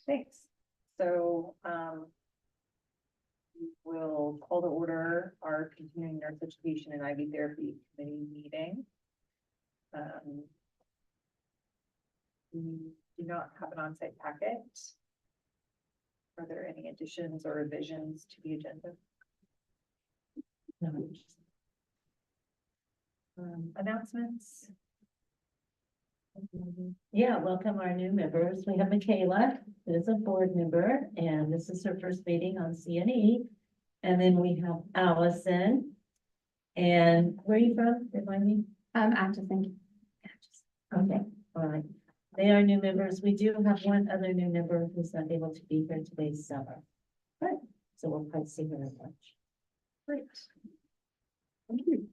Thanks. So, we will call to order our continuing nurse education and IV therapy committee meeting. We do not have an on-site packet. Are there any additions or revisions to the agenda? No. Announcements? Yeah, welcome our new members. We have Michaela, who is a board member, and this is her first meeting on CNE. And then we have Allison. And where are you from? Remind me. Atchison. Okay, all right. They are new members. We do have one other new member who's not able to be here today, Summer. Good. So we'll probably see her at lunch. Great. Thank you.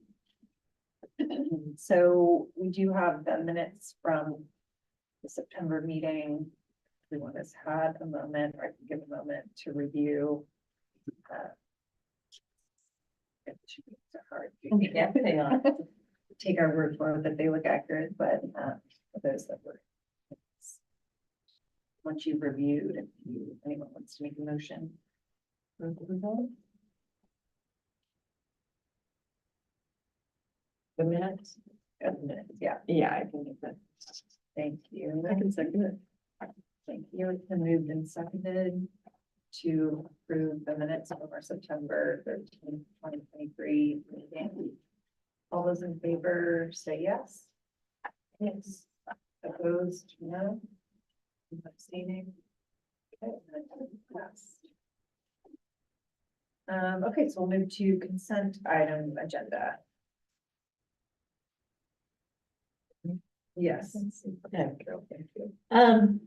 So we do have the minutes from the September meeting. Everyone has had a moment, or I can give a moment to review. It should be so hard. Yeah, they are. Take our word for it that they look accurate, but for those that were. Once you've reviewed, if anyone wants to make a motion. The minutes? Yeah, Yeah, I can get that. thank you. I can second it. Thank you. It's been moved and seconded to approve the minutes of our September 13th, 2023 meeting. All those in favor say yes. Yes. Opposed, no. Abstaining. Okay, that passed. Okay, so we'll move to consent item agenda. Yes. Okay. Thank you.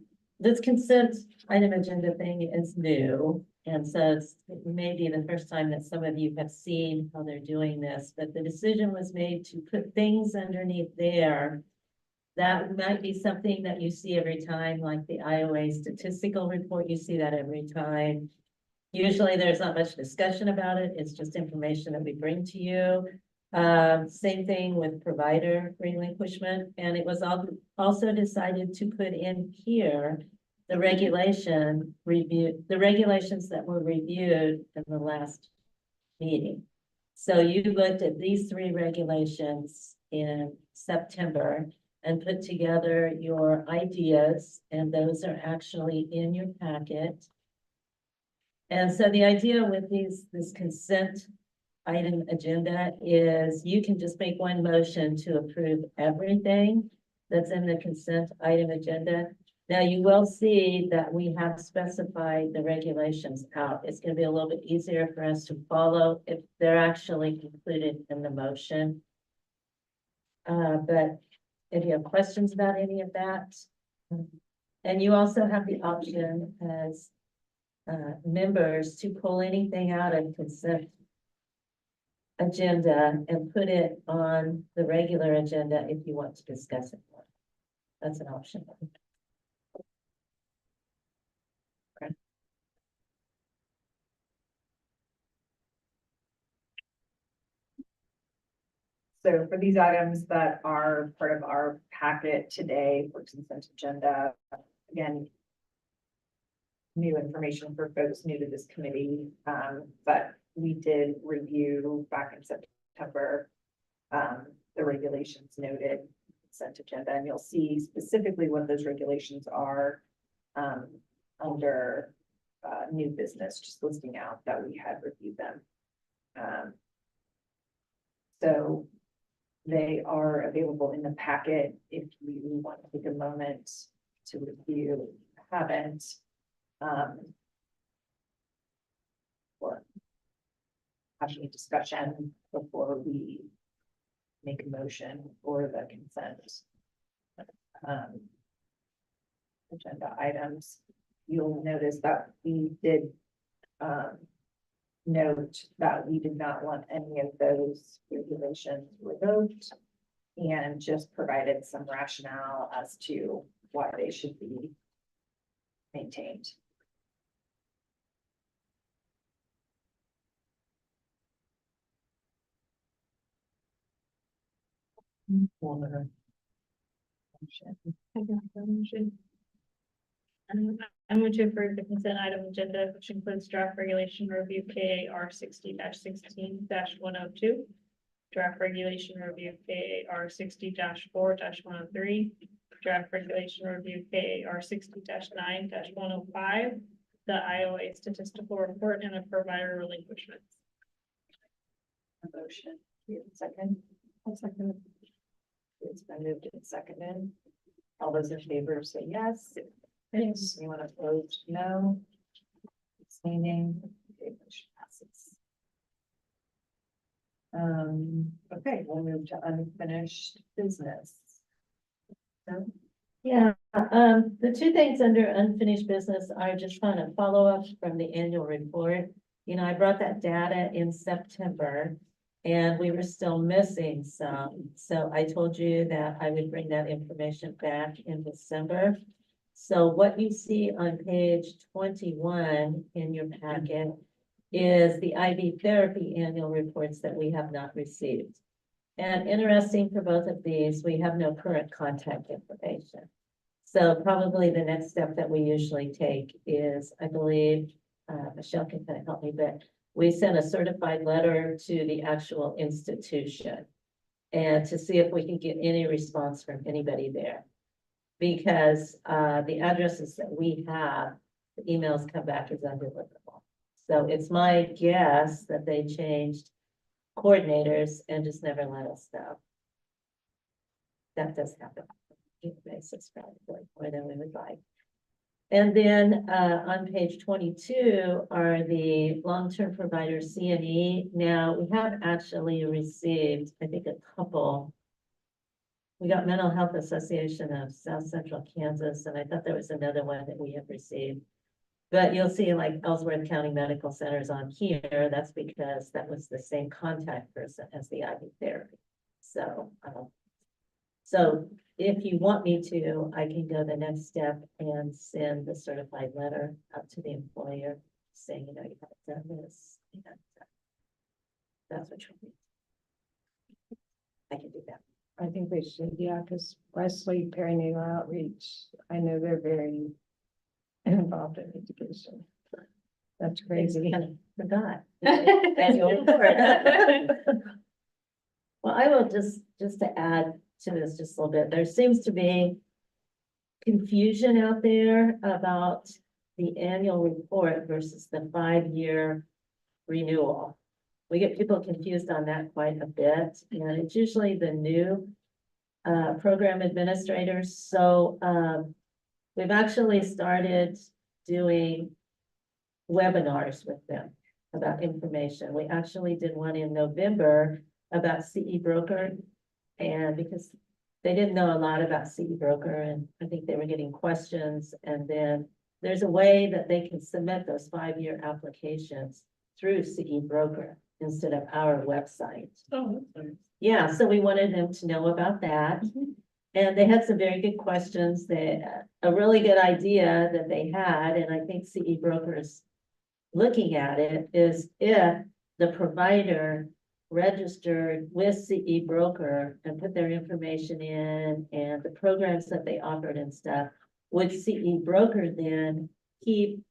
This consent item agenda thing is new. And so it may be the first time that some of you have seen how they're doing this, but the decision was made to put things underneath there. That might be something that you see every time, like the IOA statistical report, you see that every time. Usually there's not much discussion about it. It's just information that we bring to you. Same thing with provider relinquishment, and it was also decided to put in here the regulations that were reviewed in the last meeting. So you looked at these three regulations in September and put together your ideas, and those are actually in your packet. And so the idea with this consent item agenda is you can just make one motion to approve everything that's in the consent item agenda. Now you will see that we have specified the regulations out. It's going to be a little bit easier for us to follow if they're actually included in the motion. But if you have questions about any of that, and you also have the option as members to pull anything out of consent agenda and put it on the regular agenda if you want to discuss it more. That's an option. Okay. So for these items that are part of our packet today for consent agenda, again, new information for folks new to this committee, but we did review back in September the regulations noted consent agenda, and you'll see specifically what those regulations are under new business, just listing out that we had reviewed them. So they are available in the packet if you want to take a moment to review. Haven't. Or have any discussion before we make a motion for the consent agenda items. You'll notice that we did note that we did not want any of those regulations revoked and just provided some rationale as to why they should be maintained. I move to approve the consent item agenda, which includes draft regulation review KAR 60-16-102. Draft regulation review KAR 60-4-103. Draft regulation review KAR 60-9-105. The IOA statistical report and the provider relinquishments. A motion, we have a second. I'll second it. It's been moved and seconded. All those in favor say yes. Yes. Anyone opposed, no. Abstaining, okay, motion passes. Okay, we'll move to unfinished business. So, Yeah, the two things under unfinished business are just kind of follow-ups from the annual report. You know, I brought that data in September and we were still missing some. So I told you that I would bring that information back in December. So what you see on page 21 in your packet is the IV therapy annual reports that we have not received. And interesting for both of these, we have no current contact information. So probably the next step that we usually take is, I believe, Michelle can kind of help me, but we send a certified letter to the actual institution and to see if we can get any response from anybody there. Because the addresses that we have, the emails come back as undeliverable. So it's my guess that they changed coordinators and just never let us know. That does happen on a basis, probably more than we would like. And then on page 22 are the long-term providers CNE. Now we have actually received, I think, a couple. We got Mental Health Association of South Central Kansas, and I thought there was another one that we have received. But you'll see like Ellsworth County Medical Centers on here. That's because that was the same contact person as the IV therapy. So, so if you want me to, I can go the next step and send the certified letter up to the employer saying, you know, you haven't done this. And that's what you need. I can do that. I think they should, yeah, because Wesley Perinatal Outreach, I know they're very involved in education. That's crazy. Kind of forgot. Annual report. Well, I will just to add to this just a little bit, there seems to be confusion out there about the annual report versus the 5-year renewal. We get people confused on that quite a bit, and it's usually the new program administrators. So we've actually started doing webinars with them about information. We actually did one in November about CE Broker, and because they didn't know a lot about CE Broker, and I think they were getting questions. And then there's a way that they can submit those 5-year applications through CE Broker instead of our website. Oh, that's nice. Yeah, so we wanted them to know about that. And they had some very good questions. A really good idea that they had, and I think CE Brokers looking at it, is if the provider registered with CE Broker and put their information in and the programs that they offered and stuff, would CE Broker then keep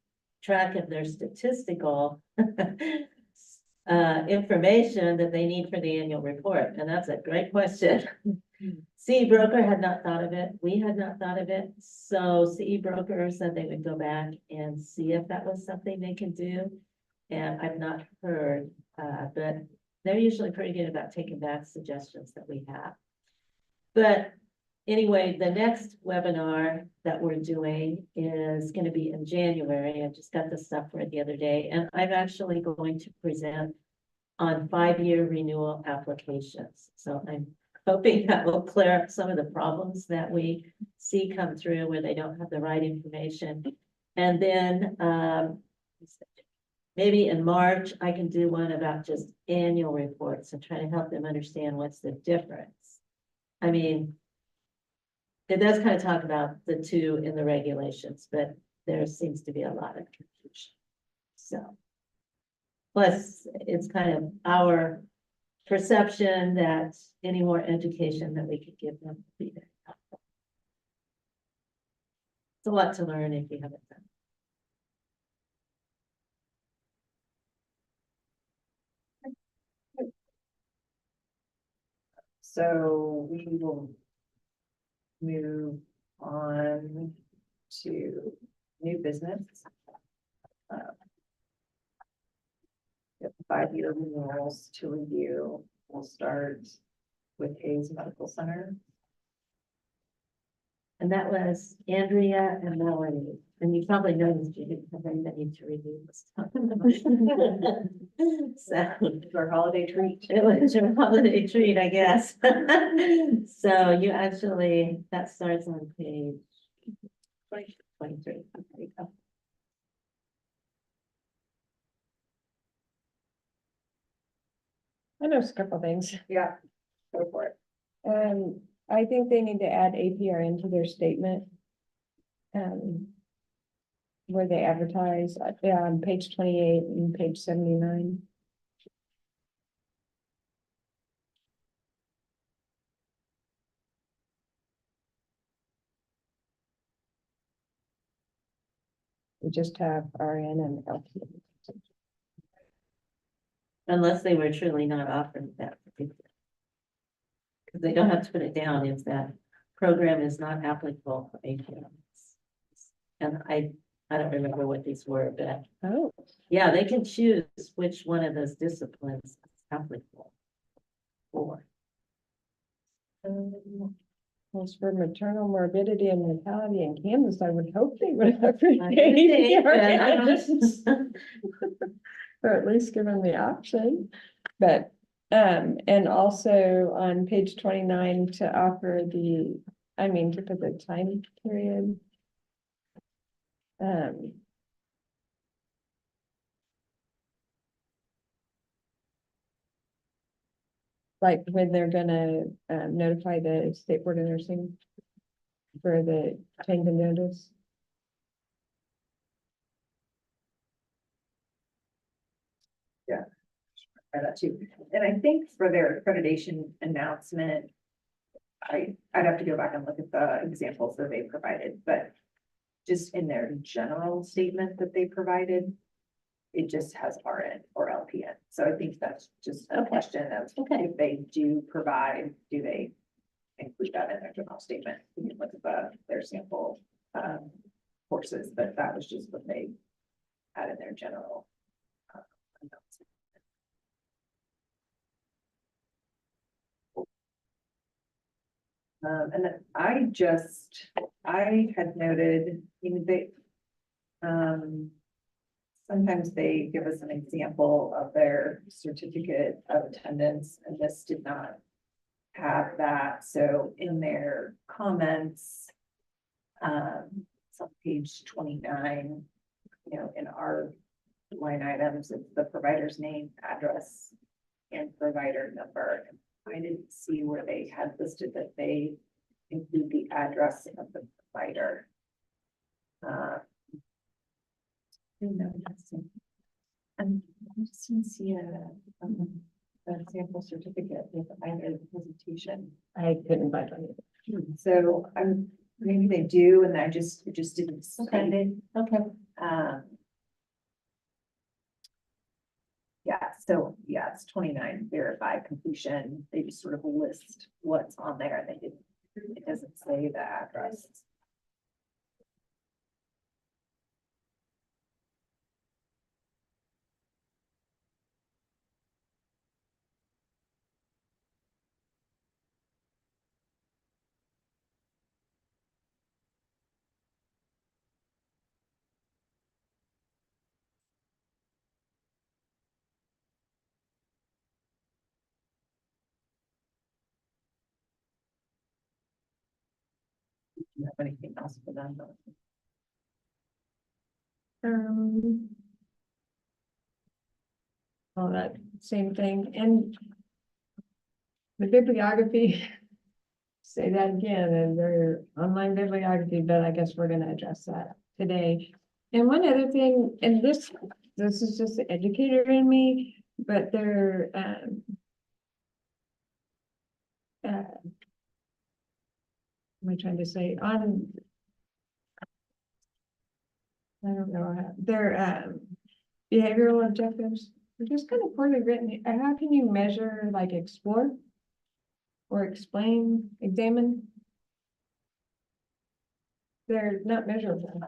track of their statistical information that they need for the annual report? And that's a great question. CE Broker had not thought of it. We had not thought of it. So CE Broker said they would go back and see if that was something they can do. And I've not heard, but they're usually pretty good about taking back suggestions that we have. But anyway, the next webinar that we're doing is going to be in January. I just got the stuff for it the other day, and I'm actually going to present on 5-year renewal applications. So I'm hoping that will clear up some of the problems that we see come through where they don't have the right information. And then maybe in March, I can do one about just annual reports and try to help them understand what's the difference. I mean, it does kind of talk about the two in the regulations, but there seems to be a lot of confusion. So, plus it's kind of our perception that any more education that we could give them would be very helpful. It's a lot to learn if you haven't done. So we will move on to new business. We have 5-year renewals to review. We'll start with Hayes Medical Center. And that was Andrea and Melanie, and you probably noticed you didn't have very many to review this time. So. It's our holiday treat. It was your holiday treat, I guess. So you actually, that starts on page 23. There you go. I know a couple things. Yeah, go for it. I think they need to add APR into their statement. Where they advertise, on page 28 and page 79. We just have RN and LP. Unless they were truly not offering that. Because they don't have to put it down if that program is not applicable for APRs. And I don't remember what these were, but Oh, yeah, they can choose which one of those disciplines is applicable for. as for maternal morbidity and mortality in Kansas, I would hope they would have. I think, but I don't- Or at least give them the option, but, and also on page 29 to offer to put the time period. Like when they're gonna, notify the State Board of Nursing for the change in notice. Try that too. And I think for their accreditation announcement, I'd have to go back and look at the examples that they provided, but just in their general statement that they provided, it just has RN or LPN. So I think that's just a Okay. question of Okay. if they do provide, do they include that in their general statement? We can look at their sample courses, but that was just what they had in their general announcement. And then I had noted, sometimes they give us an example of their certificate of attendance, and this did not have that. So in their comments, it's on page 29, in our line items, it's the provider's name, address, and provider number. I didn't see where they had listed that they include the address of the provider. And I just didn't see a sample certificate with either presentation. I couldn't find any. So maybe they do, and it just didn't state it. Okay. Yeah, it's 29, verify completion. They just sort of list what's on there. It doesn't say the address. Do you have anything else for them? All that same thing, and the bibliography, say that again, and their online bibliography, but I guess we're gonna address that today. And one other thing, and this is just the educator in me, but they're, what am I trying to say, I don't know, their, behavioral objectives, they're just kind of poorly written. How can you measure like explore? or explain, examine. They're not measurable.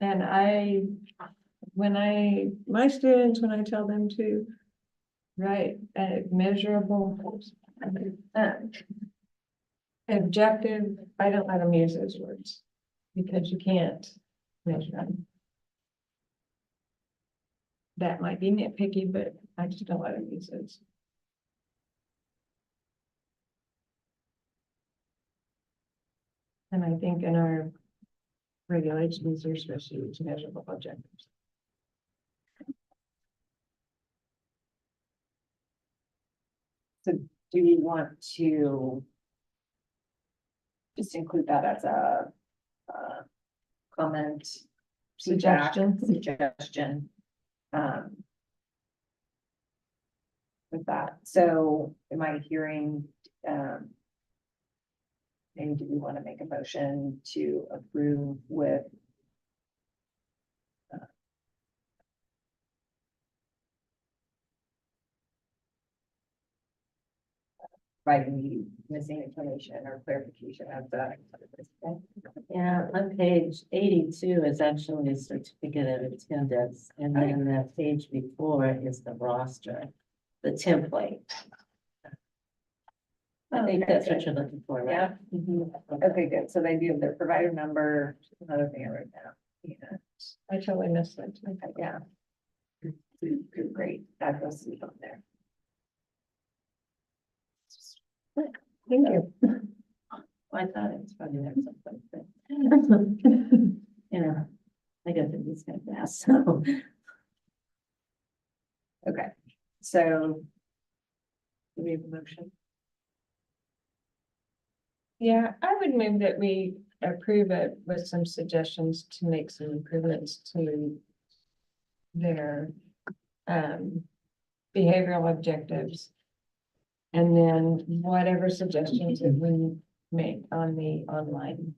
And my students, when I tell them to write a measurable, objective, I don't let them use those words because you can't measure them. That might be nitpicky, but I just don't let them use those. And I think in our regulations, they're supposed to use measurable objectives. So do we want to just include that as a comment? feedback, Suggestion. With that, so am I hearing, maybe do we want to make a motion to approve with writing the missing information or clarification of the. Yeah, on page 82 is actually a certificate of attendance, and then the page before is the roster, the template. I think that's what you're looking for, right? Yeah. Mhm. Okay, good. So they do have their provider number, another thing I wrote down. Yeah. I totally missed that. Okay, yeah. Great. That goes to on there. Thank you. I thought it was probably there someplace, but you know, I got to these kind of fast, so. Okay, so. Do we have a motion? Yeah, I would move that we approve it with some suggestions to make some improvements to their behavioral objectives. And then whatever suggestions that we make on the online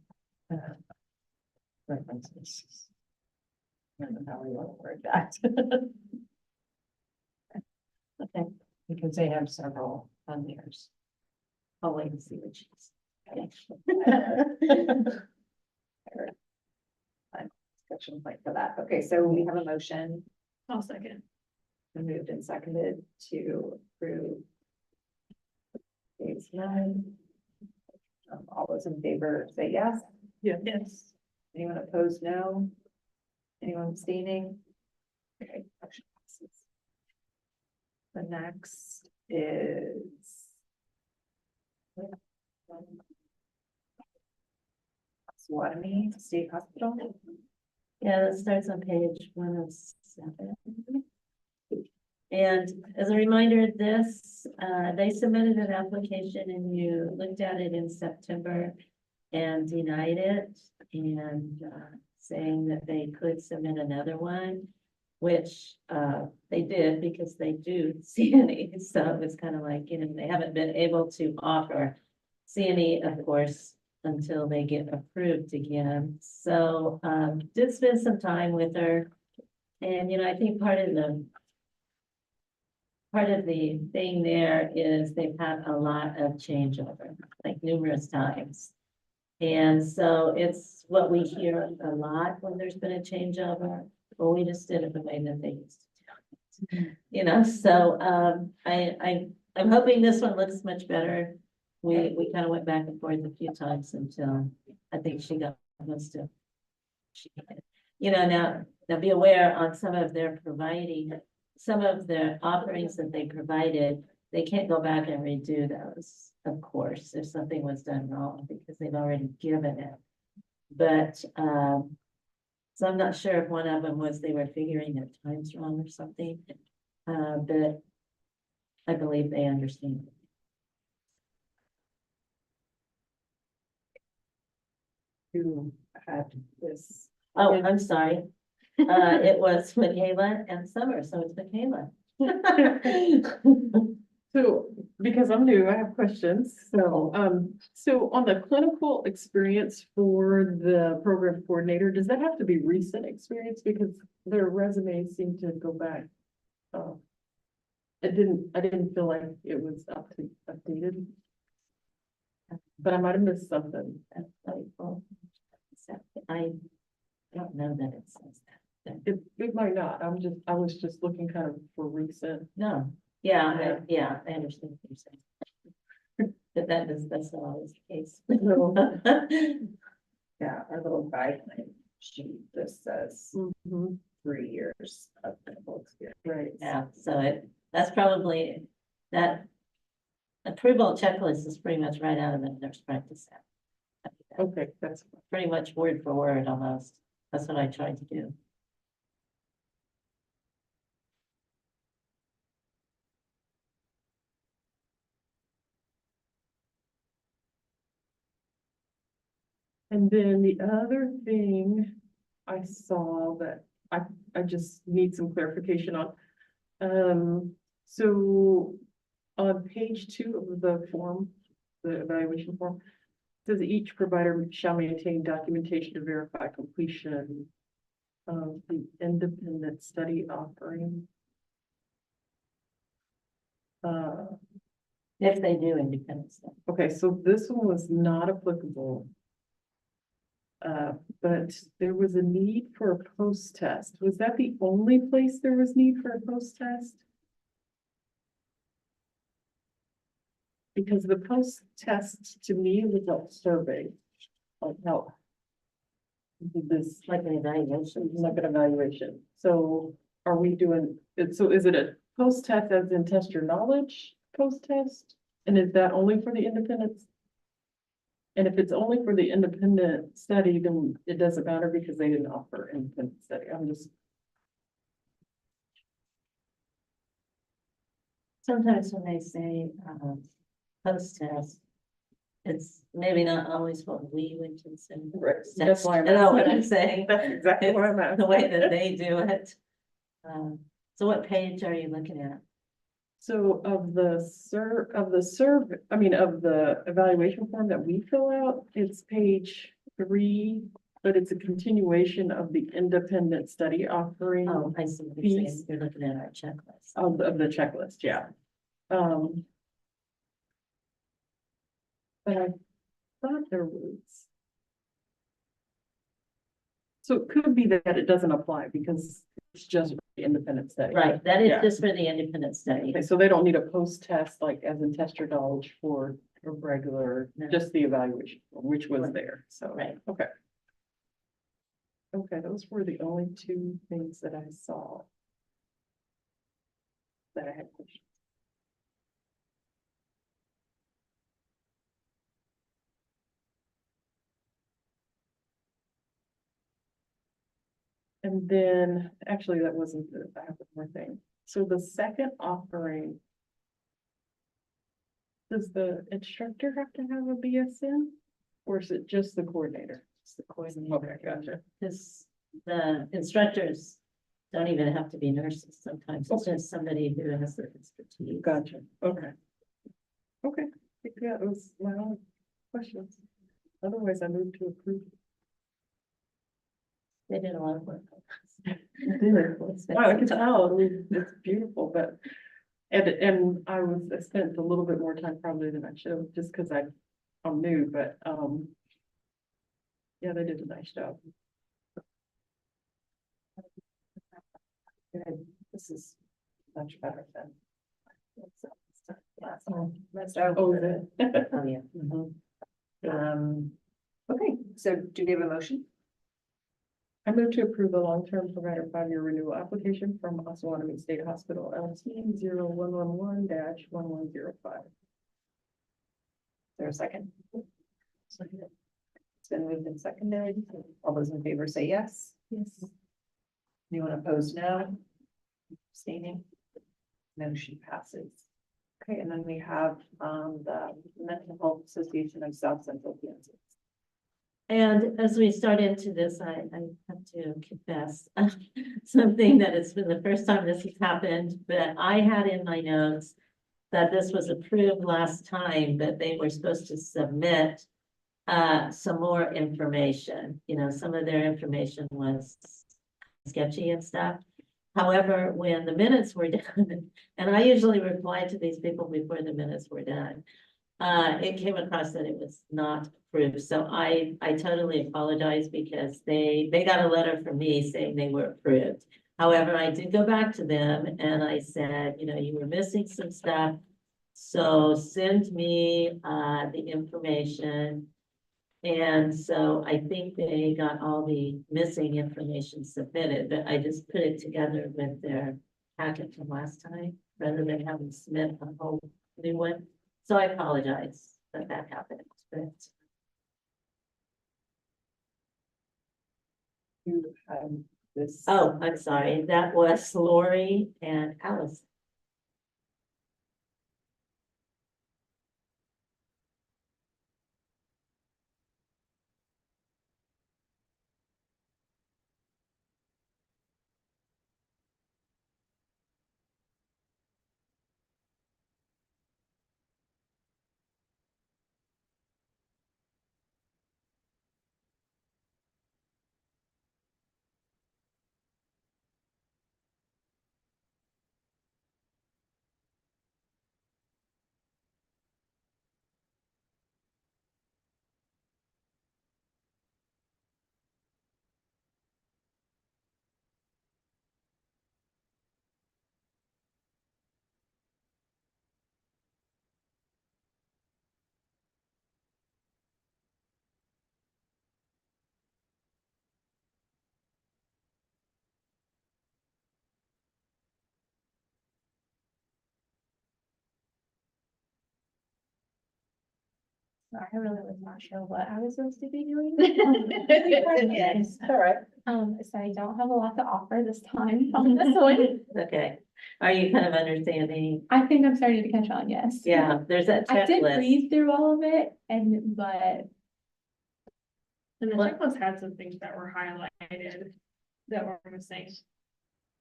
references. I don't know how we want to word that. Okay, Because they have several on theirs. I'll wait and see what she says. Discussion point for that. Okay, so we have a motion I'll second. moved and seconded to approve. Phase 9. All those in favor say yes. Yes. Anyone opposed, no? Anyone abstaining? Okay, motion passes. The next is. Swanee State Hospital. Yeah, that starts on page 107. And as a reminder, this, they submitted an application and you looked at it in September and denied it, and saying that they could submit another one, which they did because they do CNE. So it's kind of like, you know, they haven't been able to offer CNE, of course, until they get approved again. So did spend some time with her. And, you know, I think part of the thing there is they've had a lot of changeover, like numerous times. And so it's what we hear a lot when there's been a changeover, well, we just did it the way that they used to do it. You know, so I'm hoping this one looks much better. We kind of went back and forth a few times until I think she got most of. You know, now be aware on some of their some of the offerings that they provided, they can't go back and redo those, of course, if something was done wrong, because they've already given it. But, so I'm not sure if one of them was they were figuring their times wrong or something, but I believe they understand. Who had this? Oh, I'm sorry. It was Michaela and Summer, so it's Michaela. So, because I'm new, I have questions. So on the clinical experience for the program coordinator, does that have to be recent experience? Because their resumes seem to go back I didn't feel like it was updated. But I might have missed something. That's like, well, I don't know that it says that. It might not, I was just looking kind of for recent. No, yeah, I understand what you're saying. But that's not always the case. No. Yeah, our little guideline sheet just says Mhm, 3 years of clinical experience. right. Yeah, so that's probably, that approval checklist is pretty much right out of the nurse practice act. Okay, that's, Pretty much word for word almost. That's what I tried to do. and then the other thing I saw that I just need some clarification on. So on page 2 of the form, the evaluation form, says each provider shall maintain documentation to verify completion of the independent study offering. If they do independent stuff. Okay, so this one was not applicable. But there was a need for a post-test. Was that the only place there was need for a post-test? Because the post-test to me was a survey. Like how this, Like an evaluation. like an evaluation. So are we doing, so is it a post-test as in test your knowledge post-test? And is that only for the independents? And if it's only for the independent study, then it doesn't matter because they didn't offer independent study. I'm just, Sometimes when they say, post-test, it's maybe not always what we would consider. Right, that's why I'm You know what asking. I'm saying? that's exactly what I'm It's asking. the way that they do it. So what page are you looking at? So of the evaluation form that we fill out, it's page 3, but it's a continuation of the independent study offering Oh, I see what you're saying. Fees. You're looking at our checklist. of the checklist, yeah. But I thought there was. So it could be that it doesn't apply because it's just the independent study. Right, that is Yeah. just for the independent study. Okay, so they don't need a post-test, like as in test your knowledge for a regular, No. just the evaluation, which was Right. there, so. Right. Okay. Okay, those were the only 2 things that I saw. That I had questions. And then, actually, that wasn't, I have one more thing. So the second offering. Does the instructor have to have a BSN? Or is it just the coordinator? It's the coordinator. Okay, gotcha. Because the instructors don't even have to be nurses. Sometimes it's Okay. just somebody who has the expertise. Gotcha, okay. Okay, I think that was my only questions. Otherwise, I moved to approve. They did a lot of work. Wow, I can tell, I mean, it's beautiful, but, and I spent a little bit more time probably than I should have, just because I'm new, but, yeah, they did a nice job. Good. This is much better than. That's Oh, is it? Oh, yeah. Mhm. Okay, so do you have a motion? I move to approve the long-term provider 5-year renewal application from Osawatomie State Hospital LT 0111-1105. Is there a second? Second. It's been moved and seconded. All those in favor say yes. Yes. Anyone opposed, no? Abstaining? Motion passes. Okay, and then we have, the Mental Health Association of South Central Kansas. And as we start into this, I have to confess something that it's been the first time this has happened, but I had in my notes that this was approved last time, but they were supposed to submit some more information. You know, some of their information was sketchy and stuff. However, when the minutes were done, and I usually reply to these people before the minutes were done, it came across that it was not approved. So I totally apologize because they got a letter from me saying they were approved. However, I did go back to them and I said, you know, you were missing some stuff. So send me, the information. And so I think they got all the missing information submitted, but I just put it together with their packet from last time, rather than having submit a whole new one. So I apologize that that happened, but You have this. oh, I'm sorry, that was Lori and Alice. I really was not sure what I was supposed to be doing. Yes, all right. So I don't have a lot to offer this time on this one. Okay, are you kind of understanding? I think I'm starting to catch on, yes. Yeah, there's that I did checklist. read through all of it but. And the What- checklist had some things that were highlighted that were missing.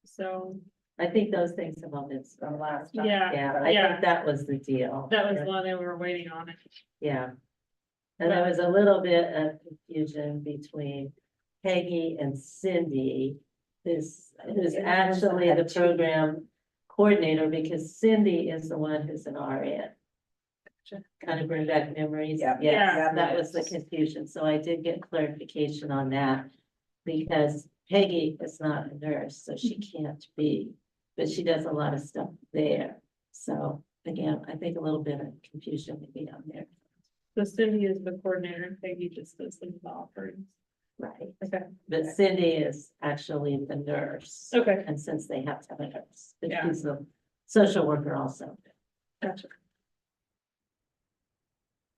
So, I think those things have all been, From last time. yeah, I Yeah. think that was the deal. that was the one that we were waiting on. Yeah. And there was a little bit of confusion between Peggy and Cindy, who's actually the program coordinator, because Cindy is the one who's an RN. Kind of bring back memories. Yeah. Yes, Yeah. that was the confusion. So I did get clarification on that. Because Peggy is not a nurse, so she can't be, but she does a lot of stuff there. So again, I think a little bit of confusion may be on there. So Cindy is the coordinator and Peggy just does the offerings. Right. Okay. But Cindy is actually the nurse. Okay, And since they have to have a nurse, but Yeah. she's a social worker also. gotcha.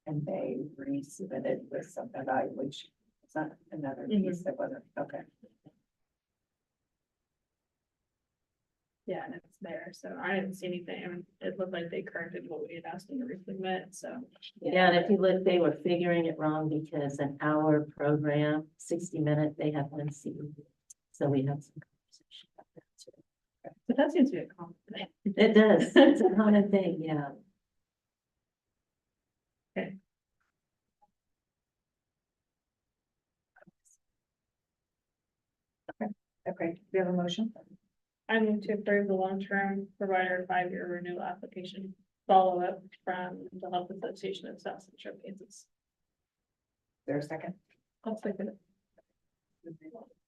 And they resubmitted with some evaluation. Is that another Mhm. piece that wasn't, okay. Yeah, and it's there, so I didn't see anything, I mean, it looked like they corrected what we had asked them to resubmit, so. Yeah, and if you look, they were figuring it wrong because an hour program, 60 minute, they have one CNE. So we had some conversation about that too. But that seems to be a common thing. It does, it's a common thing, yeah. Okay, do you have a motion? I move to approve the long-term provider 5-year renewal application follow-up from the Health Association of South Central Kansas. Is there a second? I'll second it.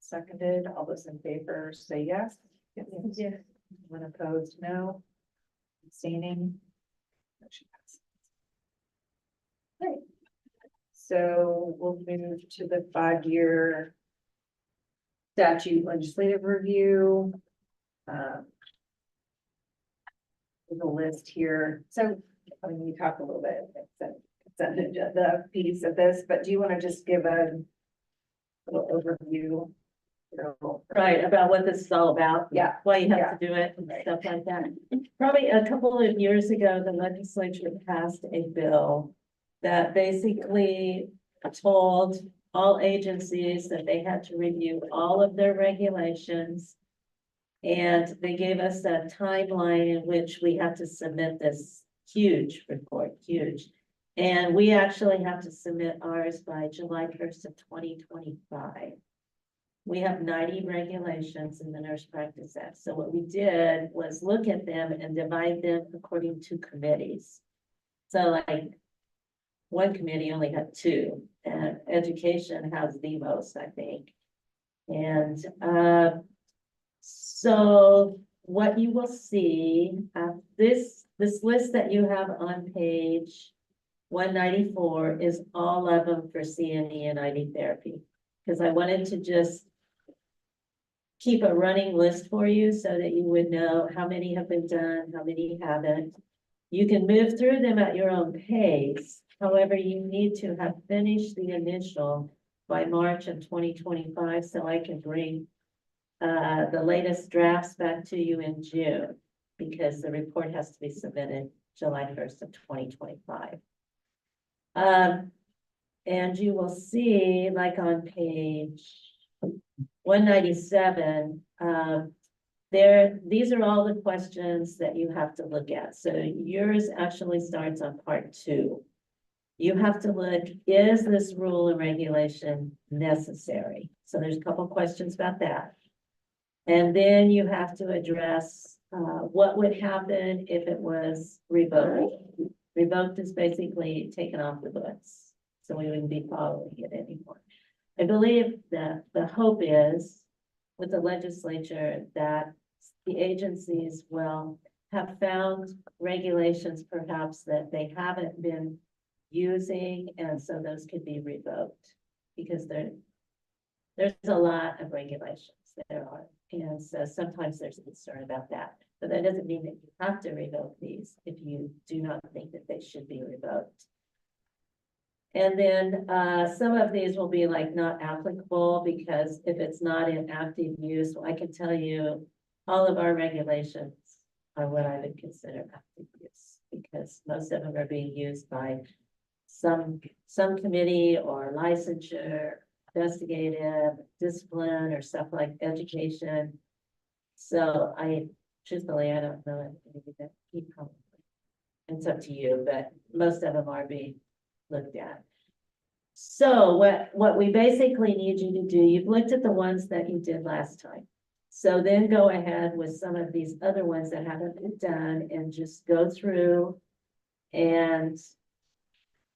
Seconded, all those in favor say yes. Yeah. When opposed, no. Abstaining. Motion passes. Okay. So we'll move to the 5-year statute legislative review. There's a list here. So I mean, you talked a little bit, it's the piece of this, but do you want to just give a little overview? Right, about what this is all about. Yeah. Why you have to do it and stuff like that. Probably a couple of years ago, the legislature passed a bill that basically told all agencies that they had to review all of their regulations. And they gave us a timeline in which we had to submit this huge report, huge. And we actually have to submit ours by July 1st of 2025. we have 90 regulations in the Nurse Practice Act. So what we did was look at them and divide them according to committees. So like, one committee only had two, and education has the most, I think. And, so what you will see, this list that you have on page 194 is all of them for CNE and ID therapy. Because I wanted to just keep a running list for you so that you would know how many have been done, how many haven't. You can move through them at your own pace. However, you need to have finished the initial by March of 2025, so I can bring the latest drafts back to you in June, because the report has to be submitted July 1st of 2025. And you will see, like on page 197, these are all the questions that you have to look at. So yours actually starts on part 2. You have to look, is this rule and regulation necessary? So there's a couple questions about that. And then you have to address what would happen if it was revoked. Revoked is basically taken off the books, so we wouldn't be following it anymore. I believe that the hope is with the legislature that the agencies will have found regulations perhaps that they haven't been using, and so those could be revoked, because there's a lot of regulations there are, and so sometimes there's a concern about that. But that doesn't mean that you have to revoke these if you do not think that they should be revoked. And then some of these will be like not applicable, because if it's not in active use, well, I can tell you all of our regulations are what I would consider active use, because most of them are being used by some committee or licensure, investigative, discipline, or stuff like education. So truthfully, I don't know anything that he probably, it's up to you, but most of them are being looked at. So what we basically need you to do, you've looked at the ones that you did last time. So then go ahead with some of these other ones that haven't been done and just go through and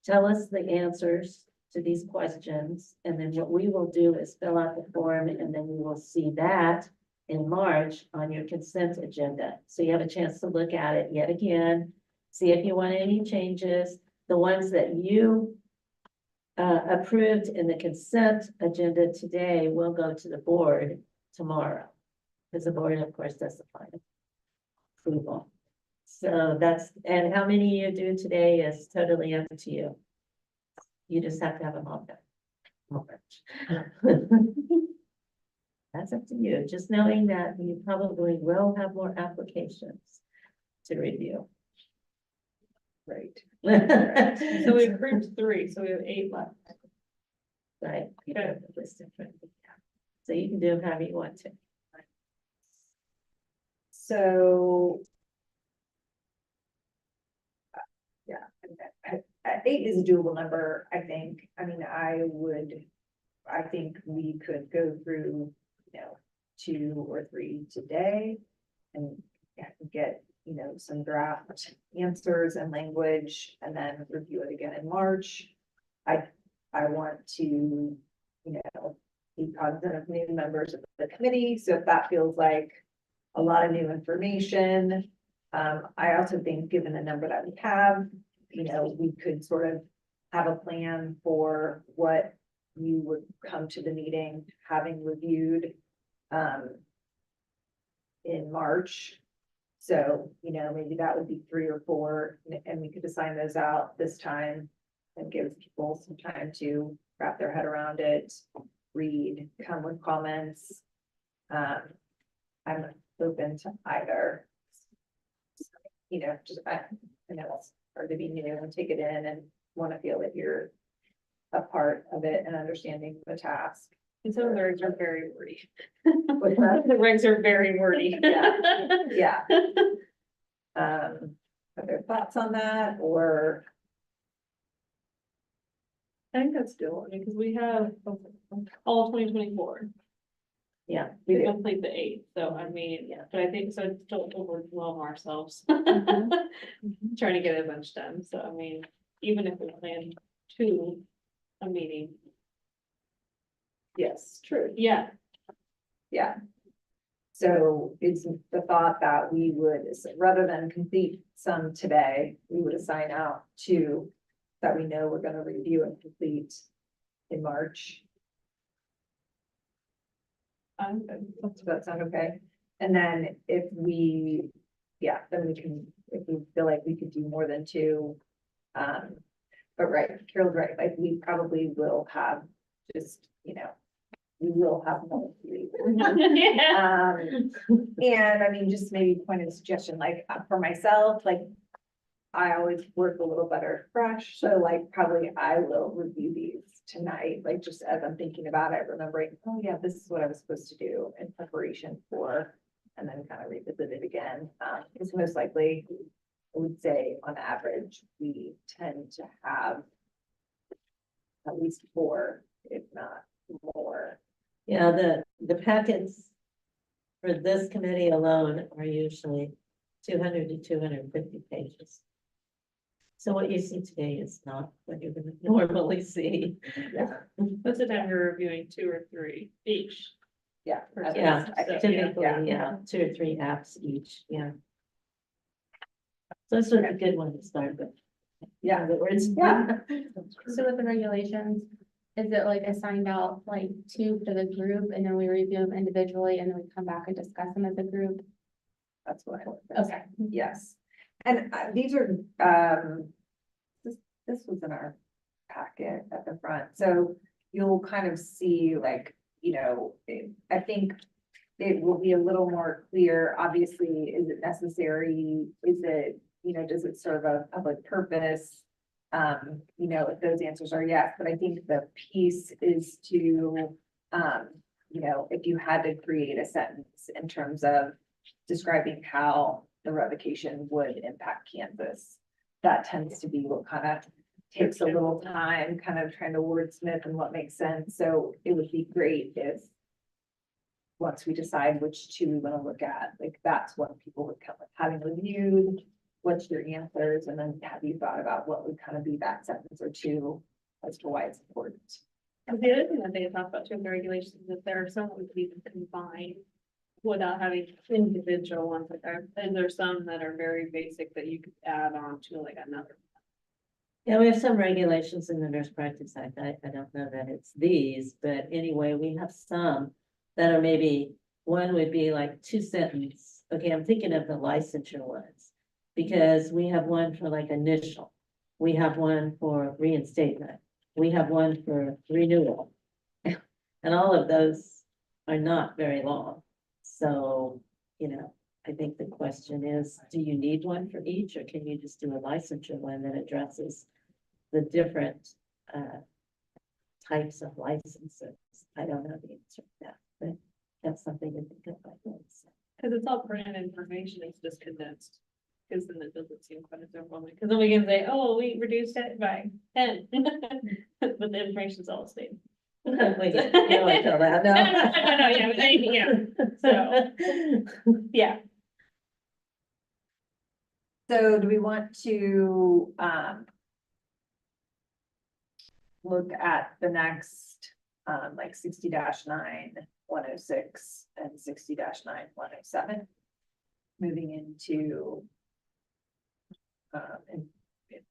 tell us the answers to these questions. And then what we will do is fill out the form, and then we will see that in March on your consent agenda. So you have a chance to look at it yet again, see if you want any changes. The ones that you approved in the consent agenda today will go to the board tomorrow, because the board, of course, does the final approval. So and how many you do today is totally up to you. You just have to have them all done. That's up to you, just knowing that you probably will have more applications to review. Right. So we approved 3, so we have 8 left. Right. You Okay. have the list in front of you. So you can do them however you want to. So. Yeah, 8 is a doable number, I think. I mean, I think we could go through, 2 or 3 today and get, some draft answers and language, and then review it again in March. I want to, be cognizant of new members of the committee, so if that feels like a lot of new information. I also think, given the number that we have, we could sort of have a plan for what you would come to the meeting having reviewed in March. So, maybe that would be 3 or 4, and we could assign those out this time and give people some time to wrap their head around it, read, come with comments. I'm open to either. I know it's hard to be new and take it in and want to feel that you're a part of it and understanding the task. And some of the regs are very wordy. What's that? The regs are very wordy. Yeah. Are there thoughts on that, or? I think that's doable, because we have all of 2024. We to do. complete the 8th, so I mean, Yeah. but I think, so don't overwhelm ourselves. Mm-hmm. Trying to get a bunch done, so I mean, even if we plan a meeting, Yes, true. yeah, Yeah. So it's the thought that we would, rather than complete some today, we would assign out two that we know we're gonna review and complete in March. Does that sound okay? And then if we, yeah, then we can, if we feel like we could do more than two. But right, Carol's right, like we probably will have just, we will have more. yeah, And I mean, just maybe point of suggestion, like for myself, like. I always work a little better fresh, so like probably I will review these tonight, like just as I'm thinking about it, remembering, oh yeah, this is what I was supposed to do in preparation for. And then kind of revisit it again, because most likely, I would say on average, we tend to have. At least four, if not more. Yeah, the packets for this committee alone are usually 200 to 250 pages. So what you see today is not what you're gonna normally see. Yeah. most of the time we're reviewing 2 or 3 each. Yeah. at Yeah, least, I think, typically, yeah. yeah, 2 or 3 apps each, yeah. So this was a good one to start with. Yeah. In other words. Yeah. So with the regulations, is it like assigned out like two for the group and then we review them individually and then we come back and discuss them as a group? That's what I. Okay. Yes, and these are, this was in our packet at the front, so you'll kind of see like, I think it will be a little more clear, obviously, is it necessary? Is it, does it serve a public purpose? If those answers are yes, but I think the piece is to, if you had to create a sentence in terms of describing how the revocation would impact Kansas. That tends to be what kind of takes a little time, kind of trying to wordsmith and what makes sense. So it would be great if once we decide which two we want to look at, like that's what people would come with, having reviewed, what's your answers, and then have you thought about what would kind of be that sentence or two as to why it's important. And the other thing that they talk about too in the regulations is that there are some that we can combine without having individual ones, like and there's some that are very basic that you could add on to like another. Yeah, we have some regulations in the Nurse Practice Act. I don't know that it's these, but anyway, we have some that are maybe, one would be like 2 sentence. Okay, I'm thinking of the licensure ones. Because we have one for like initial, we have one for reinstatement, we have one for renewal. And all of those are not very long. So, I think the question is, do you need one for each, or can you just do a licensure one that addresses the different types of licenses? I don't know the answer to that, but that's something to think about. Cause it's all printed information, it's just condensed. Cause then it doesn't seem quite as overwhelming, cause then we can say, oh, we reduced it by 10. But the information's all the same. We can- you don't wanna tell that, No, yeah, but anything, yeah, so, yeah. So do we want to, look at the next, like 60-9, 106 and 60-9, 107? Moving into,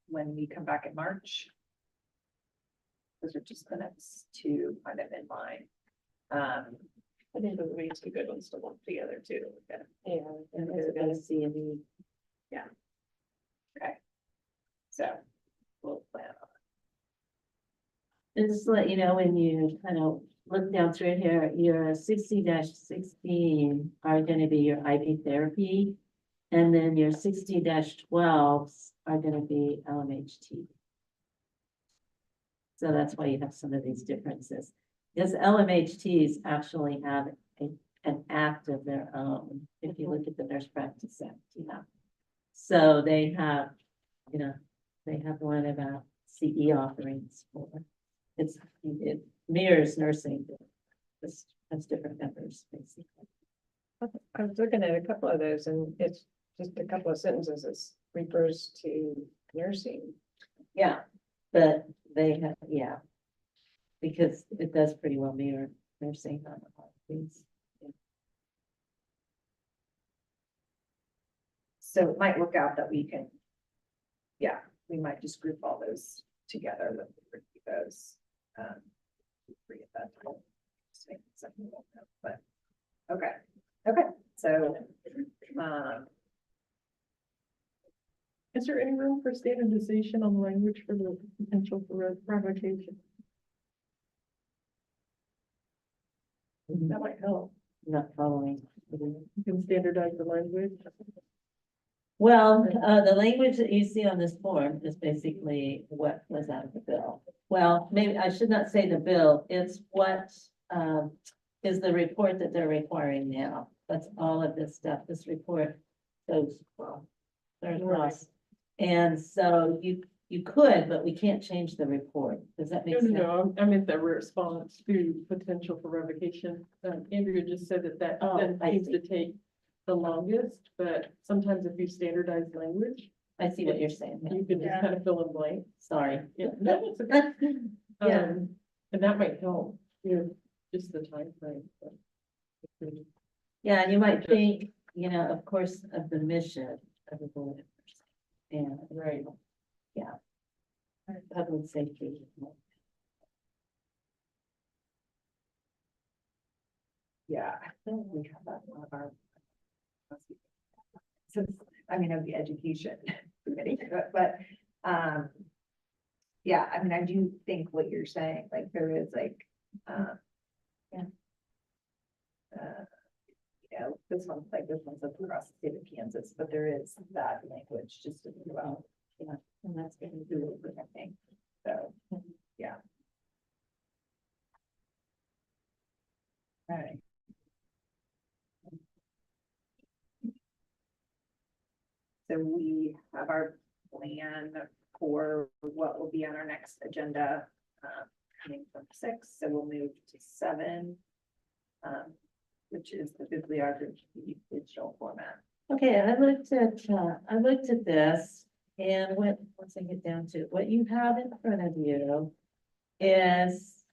when we come back in March. Those are just the next two kind of in line. I think those would be two good ones to lump together too. Yeah, and there's a CNE. So we'll plan on. And just to let you know, when you kind of look down through here, your 60-16 are gonna be your IV therapy. And then your 60-12s are gonna be LMHT. So that's why you have some of these differences. Because LMHTs actually have an act of their own, if you look at the Nurse Practice Act, So they have, they have one about CE offerings for, it mirrors nursing, just has different numbers, basically. I was looking at a couple of those and it's just a couple of sentences. It refers to nursing. Yeah, but they have, yeah. Because it does pretty well mirror nursing on a lot of things. So it might work out that we can, yeah, we might just group all those together, let me review those. Three at that time. Just make something like that, but, okay, so, Is there any room for standardization on language for the potential for revocation? That might help. Not following. You can standardize the language. Well, the language that you see on this form is basically what was out of the bill. Well, maybe I should not say the bill, it's what, is the report that they're requiring now. That's all of this stuff, this report goes, there's lots. And so you could, but we can't change the report. Does that make No, sense? no, I meant the response to potential for revocation. Andrea just said that Oh, that I seems see. to take the longest, but sometimes if you standardize language, I see what you're saying. yeah. you can just Yeah. kind of fill in blank. Sorry. Yeah, no, it's okay. Yeah. And that might help, just the time frame. but- Yeah, and you might think, you know, of course, of the mission of the board. And, Right. yeah. Public safety. yeah, I feel like we have that in one of our. Since, I mean, of the education committee, but, yeah, I mean, I do think what you're saying, like, there is like, Yeah. You know, this one's up across the state of Kansas, but there is that language just to think about, And that's good. do it, I think, so, yeah. All right. So we have our plan for what will be on our next agenda, coming from 6, so we'll move to 7. Which is the bibliography digital format. Okay, I looked at this and once I get down to it, what you have in front of you is,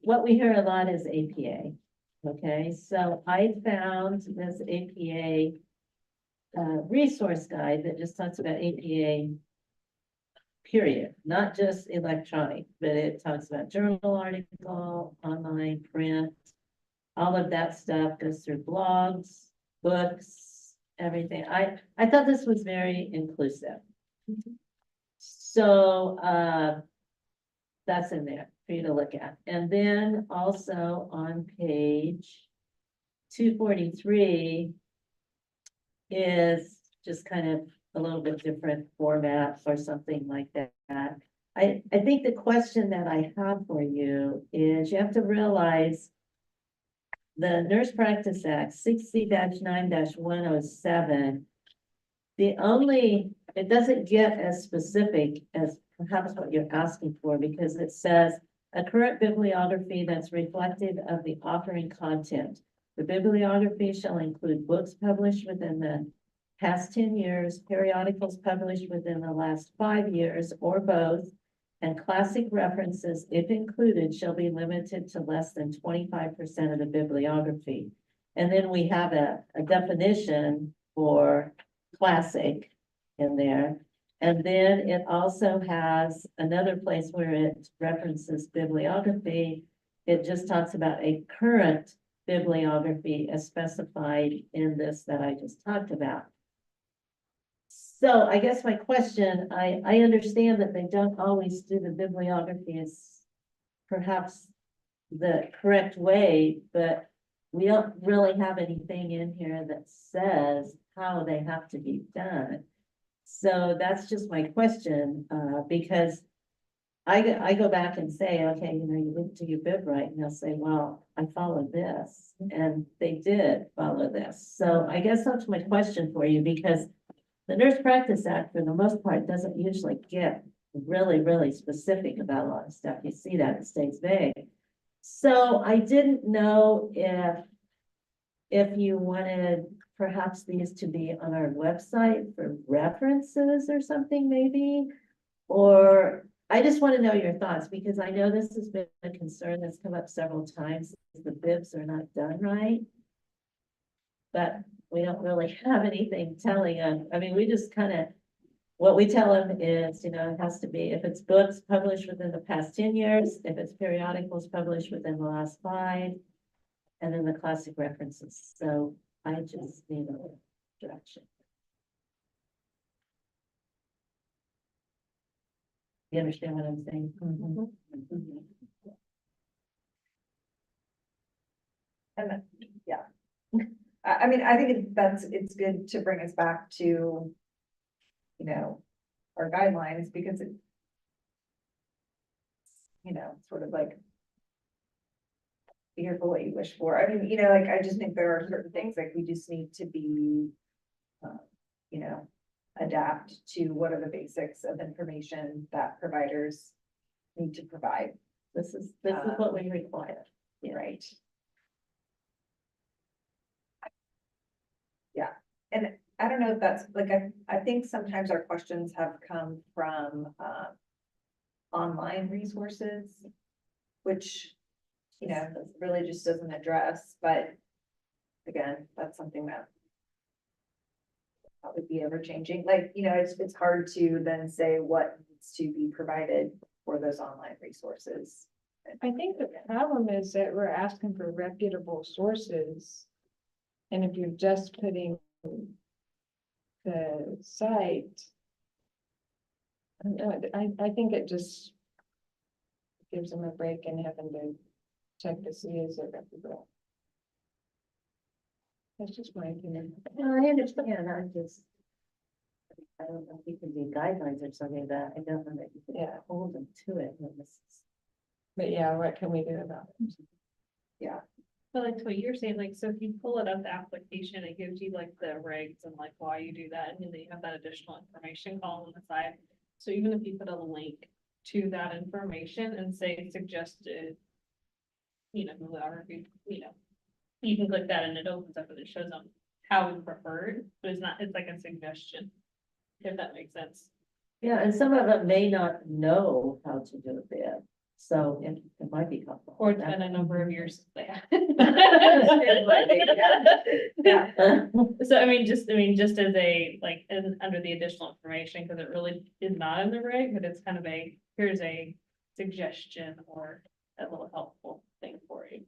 what we hear a lot is APA. Okay, so I found this APA resource guide that just talks about APA period, not just electronic, but it talks about journal article, online, print, all of that stuff goes through blogs, books, everything. I thought this was very inclusive. So, that's in there for you to look at. And then also on page 243 is just kind of a little bit different format or something like that. I think the question that I have for you is, you have to realize the Nurse Practice Act 60-9-107. It doesn't get as specific as perhaps what you're asking for, because it says a current bibliography that's reflective of the offering content. The bibliography shall include books published within the past 10 years, periodicals published within the last 5 years, or both, and classic references, if included, shall be limited to less than 25% of the bibliography. And then we have a definition for classic in there. And then it also has another place where it references bibliography. It just talks about a current bibliography as specified in this that I just talked about. So I guess my question, I understand that they don't always do the bibliography as perhaps the correct way, but we don't really have anything in here that says how they have to be done. So that's just my question, because I go back and say, okay, you know, you didn't do your bib right, and they'll say, well, I followed this, and they did follow this. So I guess that's my question for you, because the Nurse Practice Act, for the most part, doesn't usually get really, really specific about a lot of stuff. You see that, it stays vague. So I didn't know if you wanted perhaps these to be on our website for references or something maybe? Or I just want to know your thoughts because I know this has been a concern that's come up several times. The bibs are not done right. But we don't really have anything telling them. I mean, we just kind of, what we tell them is, it has to be, if it's books published within the past 10 years, if it's periodicals published within the last 5, and then the classic references. So I just need a direction. You understand what I'm saying? And yeah. I mean, I think it's good to bring us back to, our guidelines because it, sort of like be careful what you wish for. I mean, like, I just think there are certain things like we just need to be, adapt to what are the basics of information that providers need to provide, This is what we require. right? Yeah, and I don't know if that's like, I think sometimes our questions have come from, online resources, which, really just doesn't address, but again, that's something that probably be ever changing, like, it's hard to then say what needs to be provided for those online resources. I think the problem is that we're asking for reputable sources. And if you're just putting the site. I don't know, I think it just gives them a break and having to check to see is it reputable. That's just my opinion. No, I understand, I don't know if you can do guidelines or something that I don't know that you can Yeah. hold them to it when this is. But yeah, what can we do about it? But like what you're saying, like, so if you pull it up the application, it gives you like the regs and like why you do that, and then you have that additional information column on the side. So even if you put a link to that information and say suggested, bibliography, you can click that and it opens up and it shows them how we preferred, but it's like a suggestion. If that makes sense. Yeah, and some of them may not know how to do a bid, so it might be helpful. Or it's been a number of years. Yeah. So I mean, just as a, like, under the additional information, because it really is not in the reg, but it's kind of here's a suggestion or a little helpful thing for you.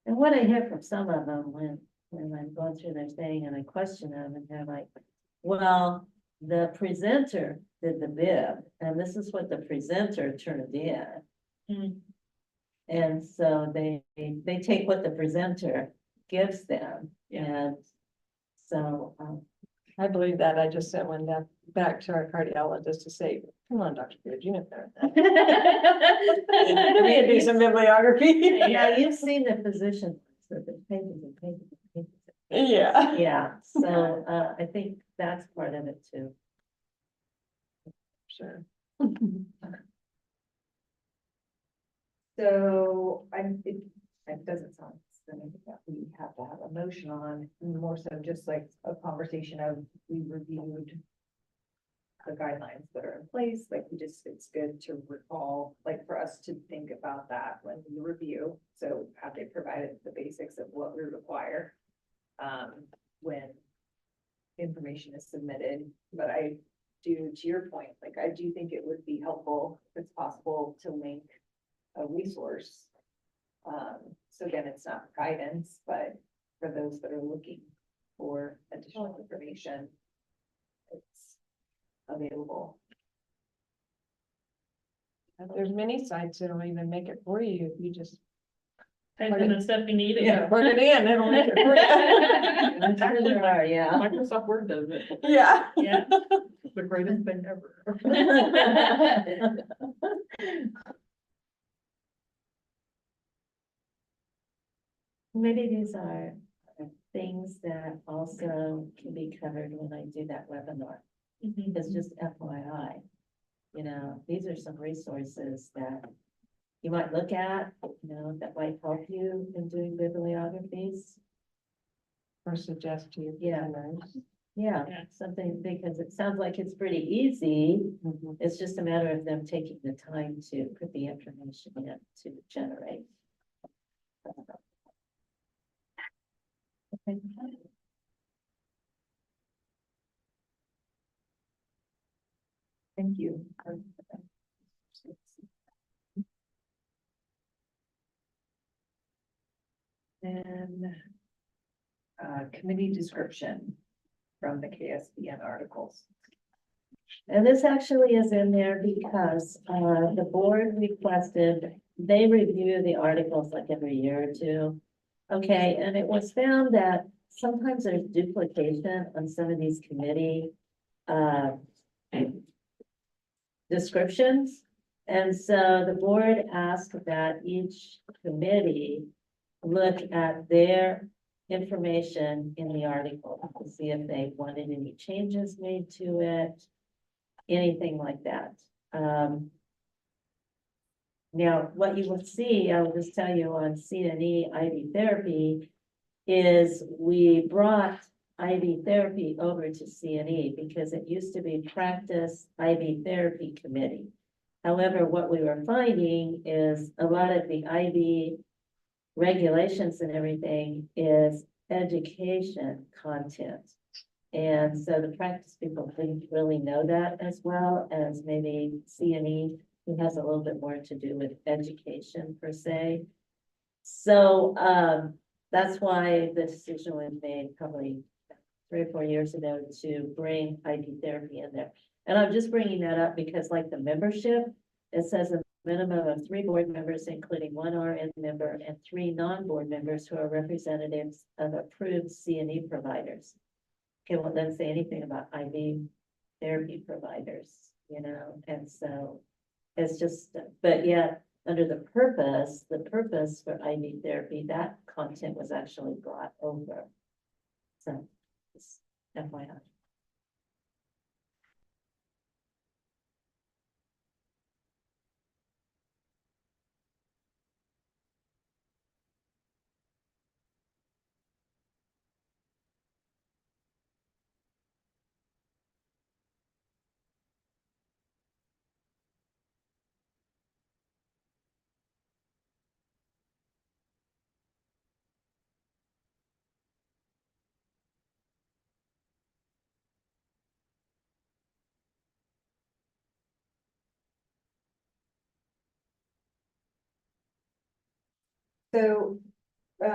And what I hear from some of them when I'm going through their thing and I question them and they're like, well, the presenter did the bid and this is what the presenter turned in. Mm. And so they take what the presenter gives them. Yeah. And so, I believe that. I just sent one back to our cardiologist to say, come on, Dr. Beard, you know better than that. We can do some bibliography. yeah, you've seen the physician, so the pages and pages and pages. Yeah. Yeah, so, I think that's part of it too. Sure. So it doesn't sound something that we have to have a motion on, more so just like a conversation of we reviewed the guidelines that are in place, like it's good to recall, like for us to think about that when we review. So have they provided the basics of what we require when information is submitted, but I do, to your point, like I do think it would be helpful if it's possible to link a resource. So again, it's not guidance, but for those that are looking for additional information, it's available. There's many sites that'll even make it for you if you just Type in the stuff you need. put it in, it'll make it for you. I'm sure there are, yeah. Microsoft Word does it. Yeah. Yeah. The greatest thing ever. Maybe these are things that also can be covered when I do that webinar. It's just FYI. These are some resources that, you might look at, that might help you in doing bibliographies. Or suggest to your Yeah. planners. Yeah, Yeah. something, because it sounds like it's pretty easy. Mhm. It's just a matter of them taking the time to put the information in to generate. Okay. Thank you. And committee description from the KSBN articles. And this actually is in there because the board requested, they review the articles like every year or two. Okay, and it was found that sometimes there's duplication on some of these committee descriptions. And so the board asked that each committee look at their information in the article to see if they wanted any changes made to it, anything like that. Now, what you will see, I will just tell you on CNE IV therapy is we brought IV therapy over to CNE because it used to be practice IV therapy committee. However, what we were finding is a lot of the IV regulations and everything is education content. And so the practice people didn't really know that as well as maybe CNE, who has a little bit more to do with education per se. So that's why the decision was made probably 3 or 4 years ago to bring IV therapy in there. And I'm just bringing that up because like the membership, it says a minimum of 3 board members, including 1 RN member and 3 non-board members who are representatives of approved CNE providers. Okay, well, it doesn't say anything about IV therapy providers, and so it's just, but yet, under the purpose for IV therapy, that content was actually brought over. So, just FYI. So, so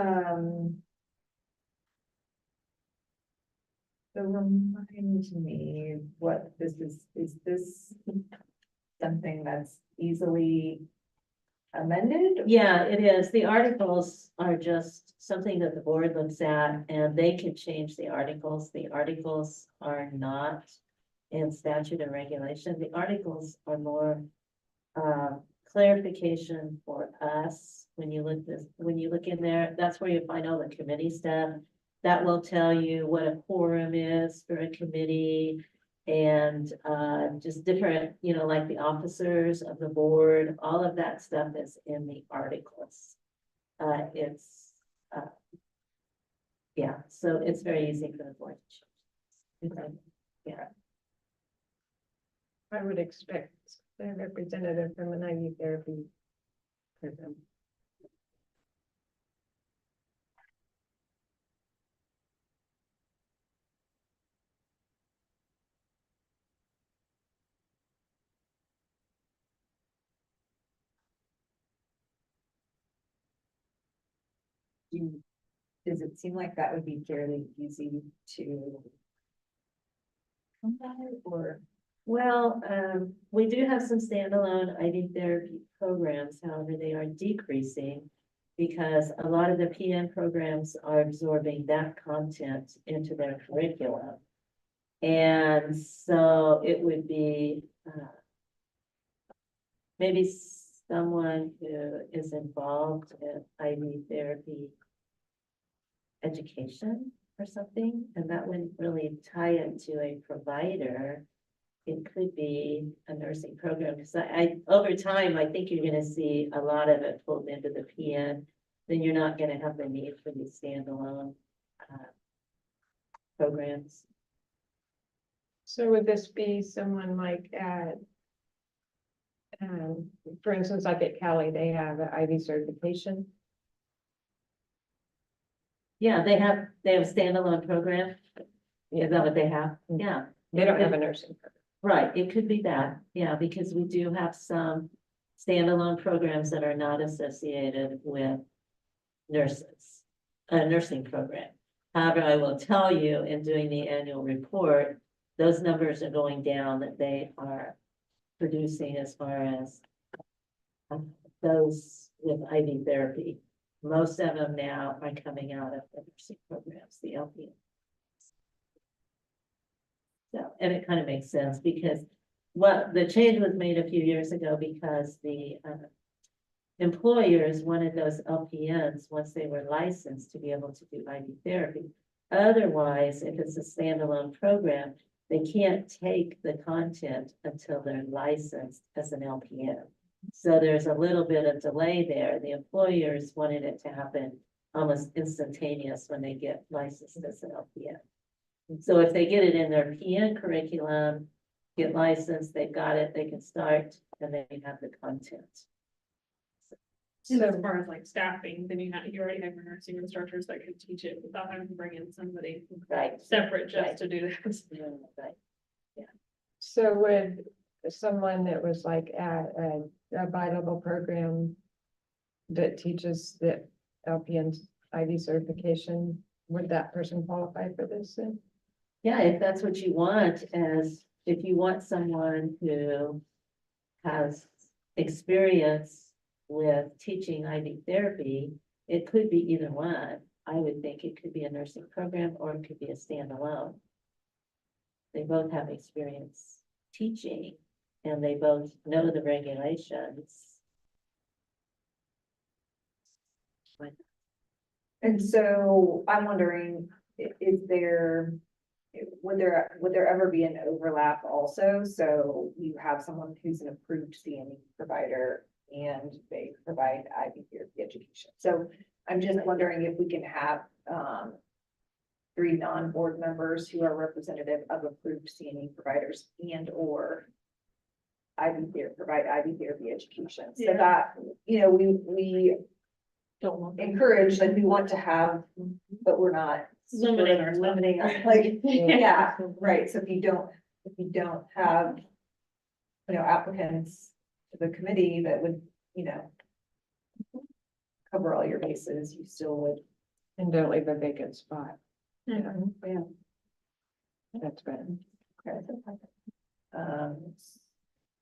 remind me what this is this something that's easily amended? Yeah, it is. The articles are just something that the board looks at and they can change the articles. The articles are not in statute or regulation. The articles are more clarification for us. When you look in there, that's where you find all the committee stuff. That will tell you what a quorum is for a committee. And just different, like the officers of the board, all of that stuff is in the articles. Yeah, so it's very easy for the board to change. Okay. Yeah, I would expect a representative from an IV therapy program. Does it seem like that would be fairly easy to come by, or? well, we do have some standalone IV therapy programs, however, they are decreasing. Because a lot of the PM programs are absorbing that content into their curriculum. And so it would be maybe someone who is involved in IV therapy education or something, and that wouldn't really tie it to a provider. it could be a nursing program, because over time, I think you're gonna see a lot of it pulled into the PN. Then you're not gonna have the need for these standalone, programs. So would this be someone like at, for instance, like at Cali, they have an IB certification? Yeah, they have a standalone program. Is that what they have? Yeah. They don't have a nursing program. Right, it could be that, yeah, because we do have some standalone programs that are not associated with nurses, a nursing program. However, I will tell you, in doing the annual report, those numbers are going down that they are producing as far as those with IV therapy. Most of them now are coming out of the nursing programs, the LPN. So, and it kind of makes sense because the change was made a few years ago because the employers wanted those LPNs, once they were licensed, to be able to do IV therapy. Otherwise, if it's a standalone program, they can't take the content until they're licensed as an LPN. So there's a little bit of delay there. The employers wanted it to happen almost instantaneous when they get licensed as an LPN. So if they get it in their PN curriculum, get licensed, they've got it, they can start, and they have the content. And as far as like staffing, then you already have your nursing instructors that can teach it without having to bring in somebody Right. separate Right. just to do this. Right. So would someone that was like at a bi-level program that teaches the LPN's ID certification, would that person qualify for this then? Yeah, if that's what you want, if you want someone who has experience with teaching IV therapy, it could be either one. I would think it could be a nursing program or it could be a standalone. They both have experience teaching and they both know the regulations. And so I'm wondering, would there ever be an overlap also? So you have someone who's an approved CNE provider and they provide IV therapy education. So I'm just wondering if we can have, 3 non-board members who are representative of approved CNE providers and or provide IV therapy education. So Yeah. that, we Don't want. encourage, like, we want to have, but we're not Limiting sort of ourselves. limiting, like, yeah, right, so if you don't have, applicants to the committee that would, cover all your bases, you still would. And don't leave a vacant spot. Mhm. Yeah. That's good. Okay.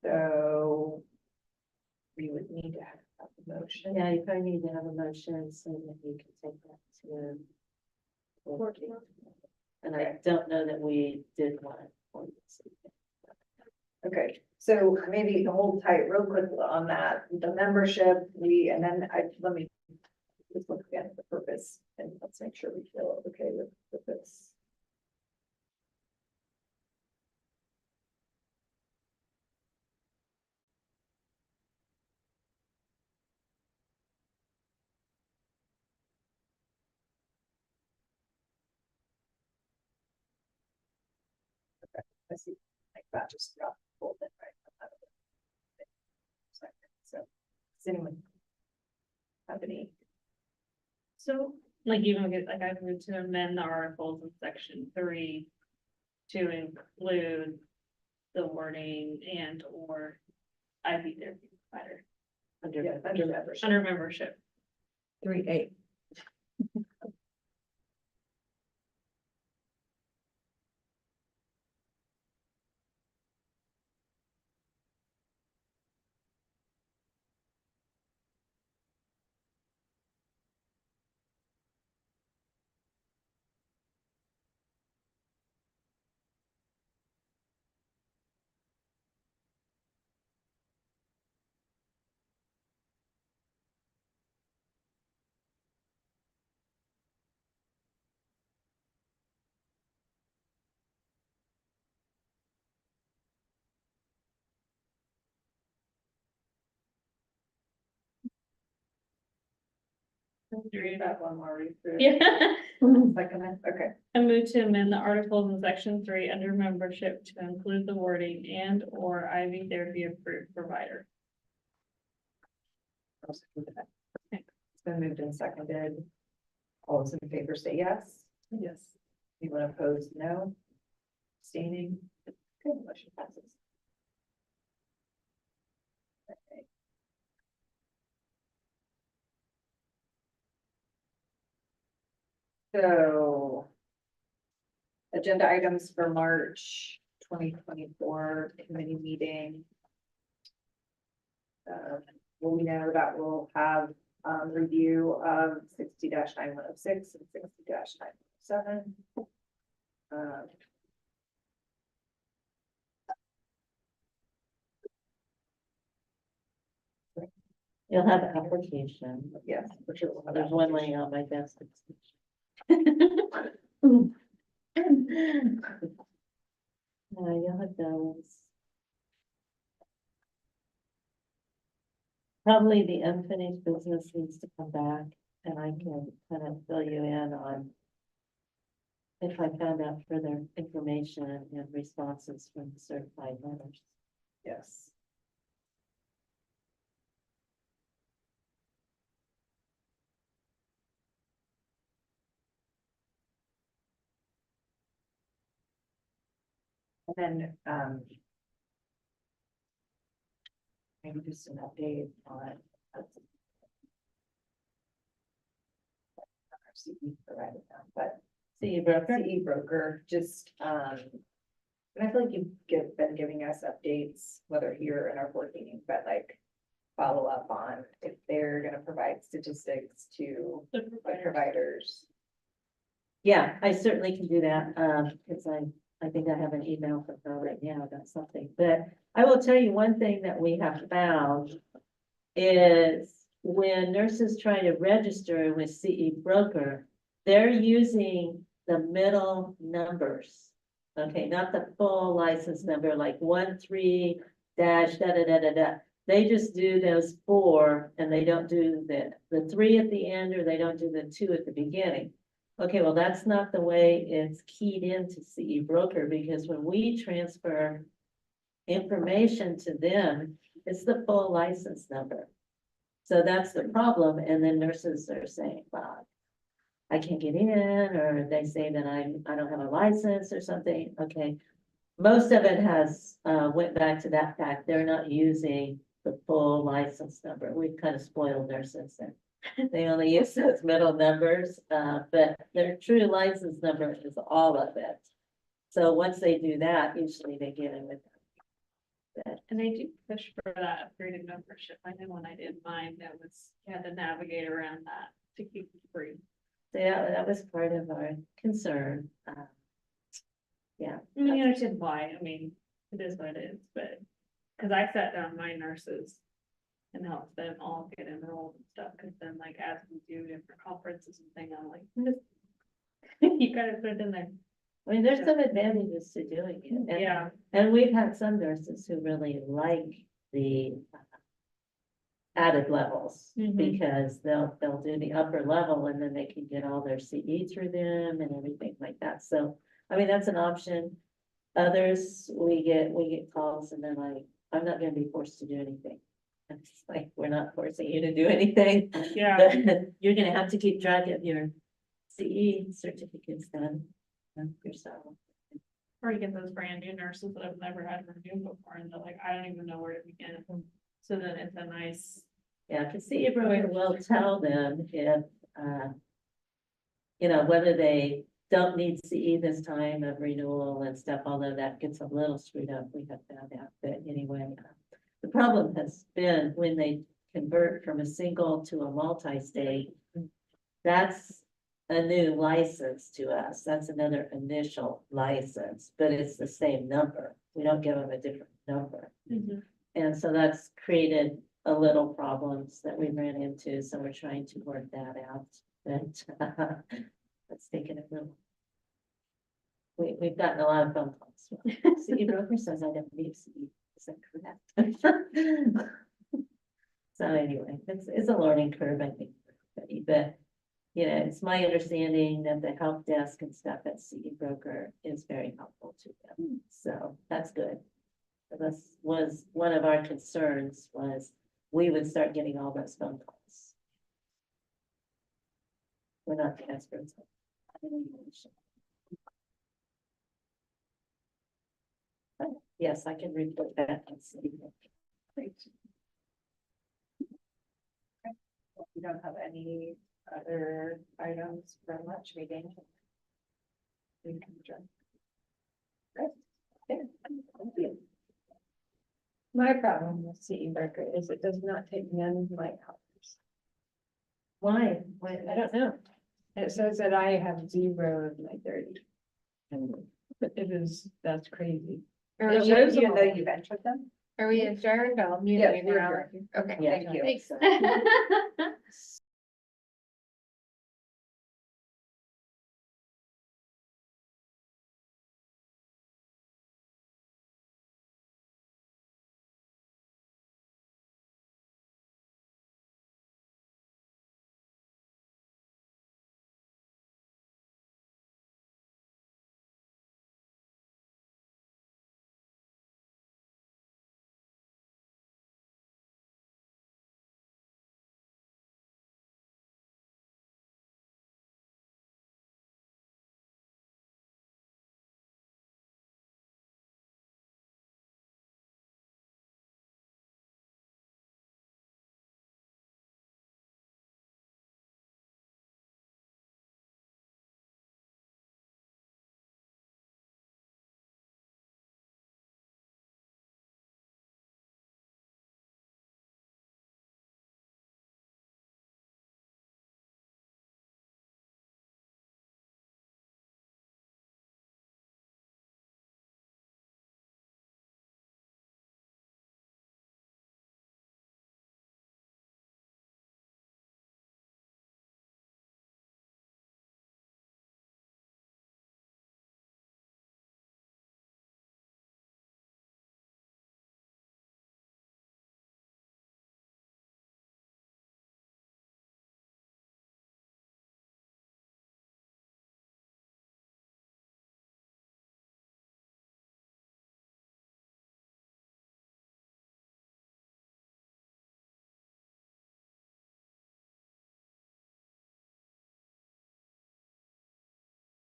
So we would need to have a motion. Yeah, you probably need to have a motion so that you can take that to. And I don't know that we did one. for this evening. Okay, so maybe to hold tight real quick on that, the membership, let me just look again at the purpose and let's make sure we feel okay with this. I see, like that just got pulled in right. So, does anyone have any? So, like, even get, like, I would to amend the articles in section 3 to include the wording and or IV therapy provider Under membership. under membership. 3A. Read that one more read through. Yeah. Second, okay. I move to amend the articles in section 3 under membership to include the wording and or IV therapy approved provider. I'll second that. It's been moved and seconded. All those in favor say yes. Yes. Anyone opposed, no. Abstaining. Good, motion passes. Okay. So. Agenda items for March 2024 committee meeting. Well, we know that we'll have review of 60-9106 and 60-907. You'll have an application. Yes, for sure. We'll have There's one application. laying on my desk. You'll have those. Probably the unfinished business needs to come back and I can kind of fill you in on if I found out further information and responses from the certified letters. Yes. And then, maybe just an update on our CE provider now, but See you, broker? CE broker, just, and I feel like you've been giving us updates, whether here in our board meeting, but like follow up on if they're gonna provide statistics to The the provider. providers. Yeah, I certainly can do that, because I think I have an email from her right now about something, but I will tell you one thing that we have found is when nurses try to register with CE broker, they're using the middle numbers. Okay, not the full license number, like 13 dash da da da da da. They just do those 4 and they don't do the 3 at the end, or they don't do the 2 at the beginning. Okay, well, that's not the way it's keyed into CE broker, because when we transfer information to them, it's the full license number. So that's the problem. And then nurses are saying, wow, I can't get in, or they say that I don't have a license or something. Okay. Most of it has, went back to that fact. They're not using the full license number. We've kind of spoiled nurses and they only use those middle numbers, but their true license number is all of it. So once they do that, usually they get in with that. And they do push for that upgraded membership. I know when I did mine, that was, you had to navigate around that to keep it free. So yeah, that was part of our concern. Yeah. I mean, I understand why. I mean, it is what it is, but, cause I sat down my nurses and helped them all get enrolled and stuff, cause then like as we do different conferences and thing, I'm like, you gotta put it in there. I mean, there's some advantages to doing it. and- Yeah, And we've had some nurses who really like the added levels, Mhm. because they'll do the upper level and then they can get all their CE through them and everything like that. So, I mean, that's an option. Others, we get calls and they're like, I'm not gonna be forced to do anything. And it's like, we're not forcing you to do anything. yeah. You're gonna have to keep track of your CE certificates then yourself. Or you get those brand new nurses that have never had review before, and they're like, I don't even know where to begin. So then it's a nice, Yeah, because CE broker will tell them if, whether they don't need CE this time of renewal and stuff, although that gets a little screwed up, we have found out. But anyway, the problem has been when they convert from a single to a multi-state, that's a new license to us. That's another initial license, but it's the same number. We don't give them a different number. And so that's created a little problems that we ran into, so we're trying to work that out, but let's take it a little. We've gotten a lot of phone calls. CE broker says I don't need CE, is that correct? So anyway, it's a learning curve, I think, for company, but. You know, it's my understanding that the help desk and stuff at CE Broker is very helpful to them, so that's good. This was one of our concerns was we would start getting all those phone calls. We're not the experts. But yes, I can report that and see. Great. Okay. Well, we don't have any other items for March meeting. We can adjourn. Great. Okay. Thank you. My problem with CE Broker is it does not take none of my hours. Why? I don't know. It says that I have 0 of my 30. But it is, that's crazy. Are It we- shows you though you've entered them. Are we adjourned? I'll mute Yes, you we're now. adjourned. Okay, Yeah. thank you. Thanks.